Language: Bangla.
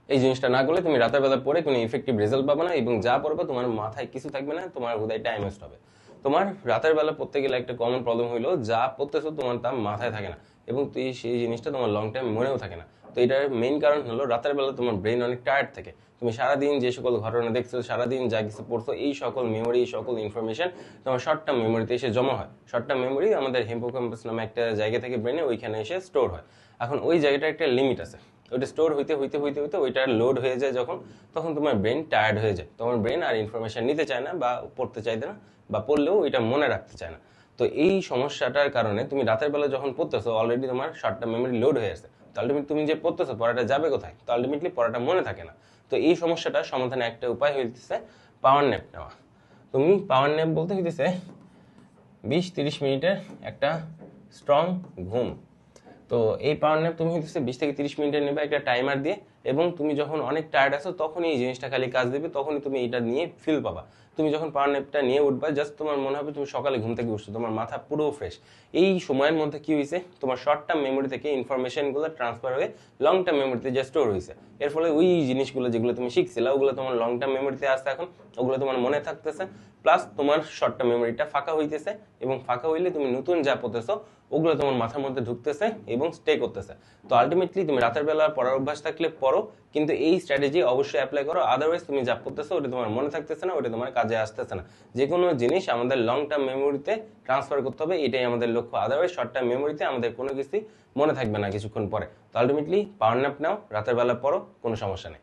এই জিনিসটা না করলে তুমি রাতের বেলা পড়ে কোনো ইফেক্টিভ রেজাল্ট পাবে না, এবং যা পড়বে তোমার মাথায় কিছু থাকবে না, তোমার হুদায় টাইম ওয়েস্ট হবে। তোমার রাতের বেলা পড়তে গেলে একটা কমন প্রবলেম হইলো, যা পড়তেছো তোমার তা মাথায় থাকে না, এবং তুই সেই জিনিসটা তোমার লং টাইম মনেও থাকে না। তো এটার মেইন কারণ হলো রাতের বেলা তোমার ব্রেন অনেক টায়ার্ড থাকে। তুমি সারাদিন যে সকল ঘটনা দেখছো, সারাদিন যা কিছু পড়ছো, এই সকল মেমোরি, এই সকল ইনফরমেশন তোমার শর্ট টার্ম মেমোরিতে এসে জমা হয়। শর্ট টার্ম মেমোরি আমাদের হিপোক্যাম্পাস নামে একটা জায়গা থেকে ব্রেনে ওইখানে এসে স্টোর হয়। এখন ওই জায়গাটার একটা লিমিট আছে, ওইটা স্টোর হইতে হইতে হইতে হইতে ওইটা লোড হয়ে যায় যখন, তখন তোমার ব্রেন টায়ার্ড হয়ে যায়, তোমার ব্রেন আর ইনফরমেশন নিতে চায় না বা পড়তে চাইতে না, বা পড়লেও এটা মনে রাখতে চায় না। তো এই সমস্যাটার কারণে তুমি রাতের বেলা যখন পড়তেছো, অলরেডি তোমার শর্ট টার্ম মেমোরি লোড হয়ে আছে, তো আলটিমেটলি তুমি যে পড়তেছো পড়াটা যাবে কোথায়, তো আলটিমেটলি পড়াটা মনে থাকে না। তো এই সমস্যাটার সমাধানে একটা উপায় হইতেছে পাওয়ার ন্যাপ নেওয়া। তুমি পাওয়ার ন্যাপ বলতে হইতেছে 20-30 মিনিটের একটা স্ট্রং ঘুম। তো এই পাওয়ার ন্যাপ তুমি হচ্ছে 20 থেকে 30 মিনিটের নেবে একটা টাইমার দিয়ে, এবং তুমি যখন অনেক টায়ার্ড আছো তখনই এই জিনিসটা খালি কাজ দেবে, তখনই তুমি এটা নিয়ে ফিল পাবা। তুমি যখন পাওয়ার ন্যাপটা নিয়ে উঠবা, জাস্ট তোমার মনে হবে তুমি সকালে ঘুম থেকে উঠছো, তোমার মাথা পুরো ফ্রেশ। এই সময়ের মধ্যে কি হয়েছে, তোমার শর্ট টার্ম মেমোরি থেকে ইনফরমেশনগুলো ট্রান্সফার হয়ে লং টার্ম মেমোরিতে যে স্টোর হয়েছে, এর ফলে ওই জিনিসগুলো যেগুলো তুমি শিখছিলে ওগুলো তোমার লং টার্ম মেমোরিতে আসছে, এখন ওগুলো তোমার মনে থাকতেছে, প্লাস তোমার শর্ট টার্ম মেমোরিটা ফাঁকা হইতেছে, এবং ফাঁকা হইলে তুমি নতুন যা পড়তেছো ওগুলো তোমার মাথার মধ্যে ঢুকতেছে এবং স্টে করতেছে। তো আলটিমেটলি তুমি রাতের বেলা পড়ার অভ্যাস থাকলে পড়ো, কিন্তু এই স্ট্র্যাটেজি অবশ্যই অ্যাপ্লাই করো, আদারওয়াইজ তুমি যা পড়তেছো ওটা তোমার মনে থাকতেছে না, ওটা তোমার কাজে আসতেছে না। যে কোনো জিনিস আমাদের লং টার্ম মেমোরিতে ট্রান্সফার করতে হবে, এটাই আমাদের লক্ষ্য, আদারওয়াইজ শর্ট টার্ম মেমোরিতে আমাদের কোনো কিছুই মনে থাকবে না কিছুক্ষণ পরে। তো আলটিমেটলি পাওয়ার ন্যাপ নাও, রাতের বেলা পড়ো, কোনো সমস্যা নেই।